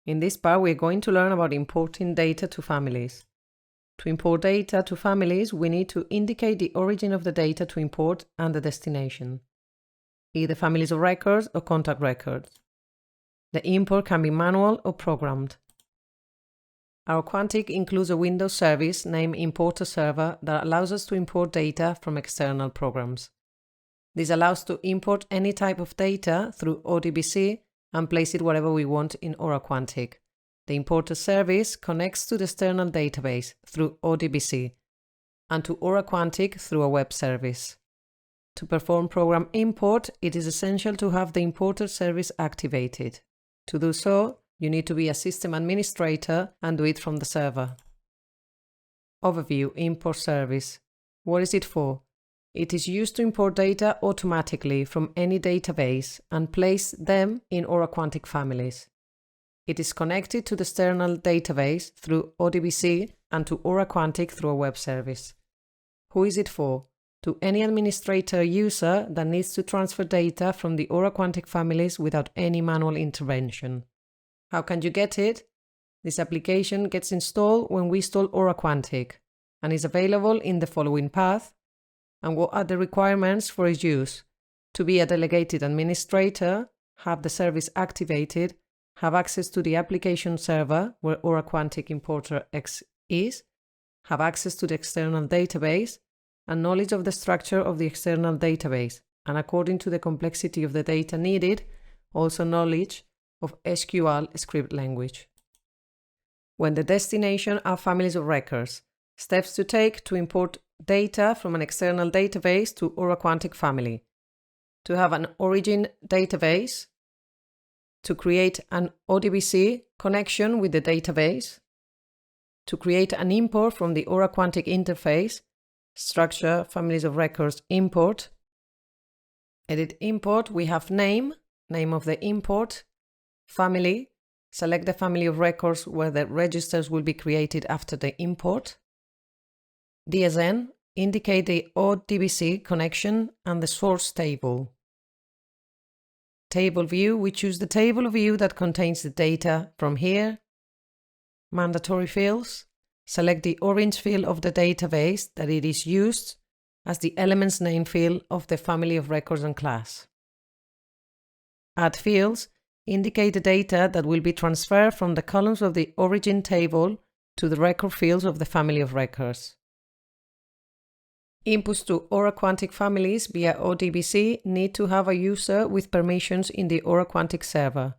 In this part, we're going to learn about importing data to families. To import data to families, we need to indicate the origin of the data to import and the destination, either families of records or contact records. The import can be manual or programmed. Our Quantic includes a Windows service named Importer Server that allows us to import data from external programs. This allows us to import any type of data through ODBC and place it wherever we want in Aura Quantic. The importer service connects to the external database through ODBC and to Aura Quantic through a web service. To perform program import, it is essential to have the importer service activated. To do so, you need to be a system administrator and do it from the server. Overview: Import Service. What is it for? It is used to import data automatically from any database and place them in Aura Quantic families. It is connected to the external database through ODBC and to Aura Quantic through a web service. Who is it for? To any administrator user that needs to transfer data from the Aura Quantic families without any manual intervention. How can you get it? This application gets installed when we install Aura Quantic and is available in the following path. And what are the requirements for its use? To be a delegated administrator, have the service activated, have access to the application server where Aura Quantic Importer X is, have access to the external database, and knowledge of the structure of the external database, and according to the complexity of the data needed, also knowledge of SQL script language. When the destination are families of records, steps to take to import data from an external database to Aura Quantic family. To have an origin database, to create an ODBC connection with the database, to create an import from the Aura Quantic interface, structure, families of records, import. Edit import, we have name of the import, family, select the family of records where the registers will be created after the import. DSN, indicate the ODBC connection and the source table. Table view, we choose the table view that contains the data from here. Mandatory fields, select the orange field of the database that it is used as the elements name field of the family of records and class. Add fields, indicate the data that will be transferred from the columns of the origin table to the record fields of the family of records. Inputs to Aura Quantic families via ODBC need to have a user with permissions in the Aura Quantic server.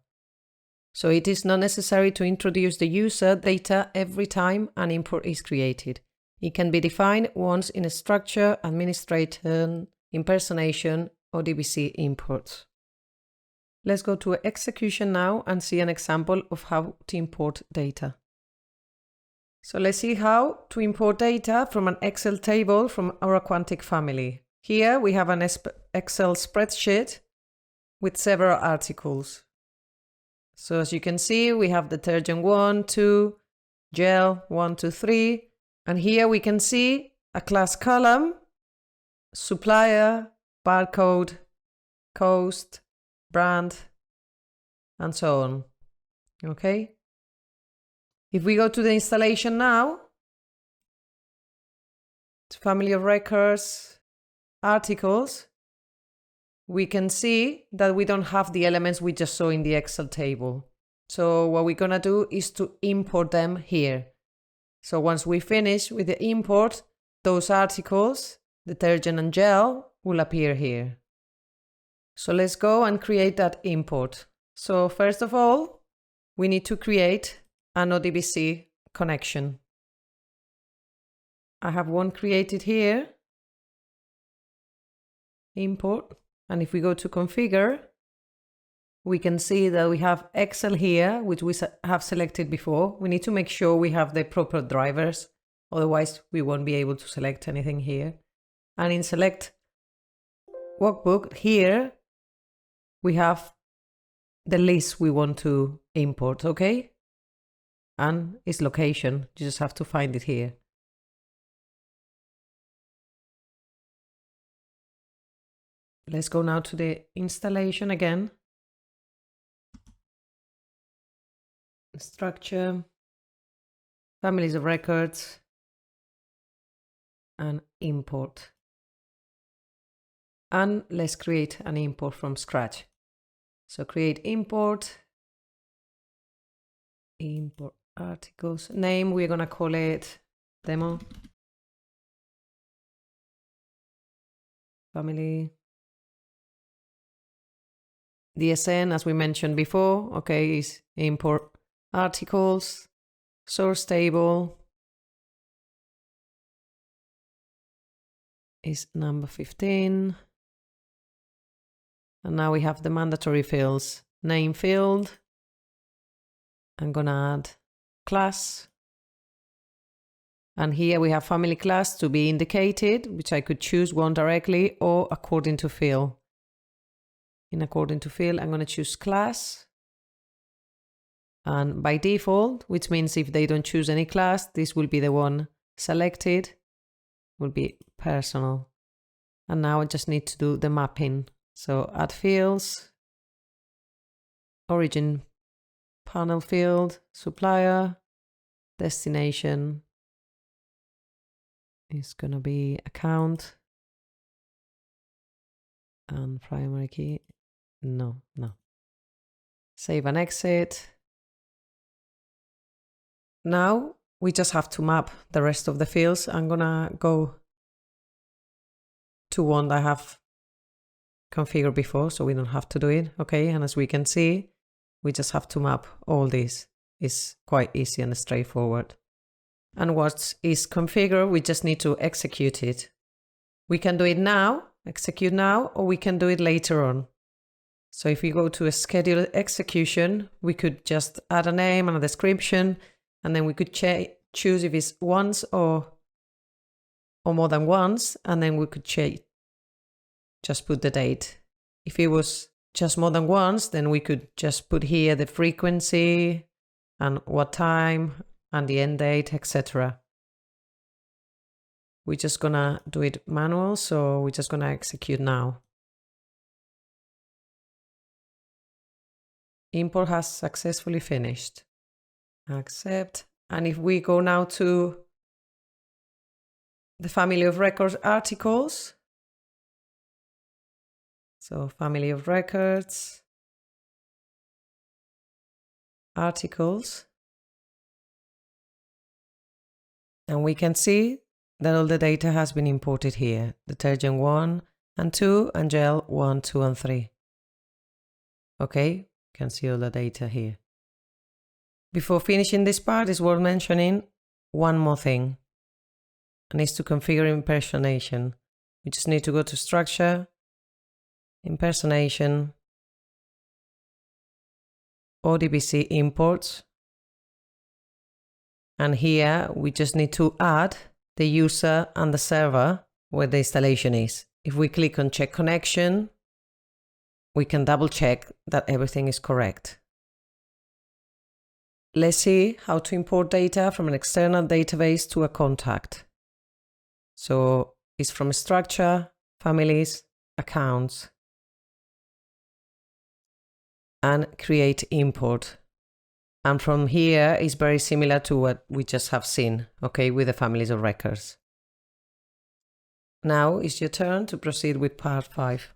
So it is not necessary to introduce the user data every time an import is created. It can be defined once in a structure, administration, impersonation, ODBC imports. Let's go to execution now and see an example of how to import data. So let's see how to import data from an Excel table from Aura Quantic family. Here we have an Excel spreadsheet with several articles. So as you can see, we have detergent 1, 2, gel 1, 2, 3. And here we can see a class column, supplier, barcode, cost, brand, and so on. Okay? If we go to the installation now, to family of records, articles, we can see that we don't have the elements we just saw in the Excel table. So what we're gonna do is to import them here. So once we finish with the import, those articles, detergent and gel, will appear here. So let's go and create that import. So first of all, we need to create an ODBC connection. I have one created here. Import. And if we go to configure, we can see that we have Excel here, which we have selected before. We need to make sure we have the proper drivers. Otherwise, we won't be able to select anything here. And in select workbook here, we have the list we want to import, okay? And its location. You just have to find it here. Let's go now to the installation again. structure, families of records, and import. And let's create an import from scratch. So create import articles. Name, we're going to call it demo. Family. DSN, as we mentioned before, okay, is import articles, source table is number 15. And now we have the mandatory fields. Name field. I'm gonna add class. And here we have family class to be indicated, which I could choose one directly or according to field. In according to field, I'm gonna choose class. And by default, which means if they don't choose any class, this will be the one selected, will be personal. And now I just need to do the mapping. So add fields, origin panel field, supplier, destination is gonna be account, and primary key, no. Save and exit. Now we just have to map the rest of the fields. I'm gonna go to one that I have configured before, so we don't have to do it, okay? And as we can see, we just have to map all these. It's quite easy and straightforward. And what is configured, we just need to execute it. We can do it now, execute now, or we can do it later on. So if we go to a scheduled execution, we could just add a name and a description, and then we could choose if it's once or more than once, and then we could just put the date. If it was just more than once, then we could just put here the frequency and what time and the end date, etc. We're just gonna do it manual, so we're just gonna execute now. Import has successfully finished. Accept. And if we go now to the family of records articles, so family of records, articles, and we can see that all the data has been imported here, detergent 1 and 2 and gel 1, 2 and 3. Okay, you can see all the data here. Before finishing this part, it's worth mentioning one more thing, and it's to configure impersonation. We just need to go to structure, impersonation, ODBC imports, and here we just need to add the user and the server where the installation is. If we click on check connection, we can double check that everything is correct. Let's see how to import data from an external database to a contact. So it's from structure, families, accounts, and create import. And from here is very similar to what we just have seen, okay, with the families of records. Now it's your turn to proceed with part 5.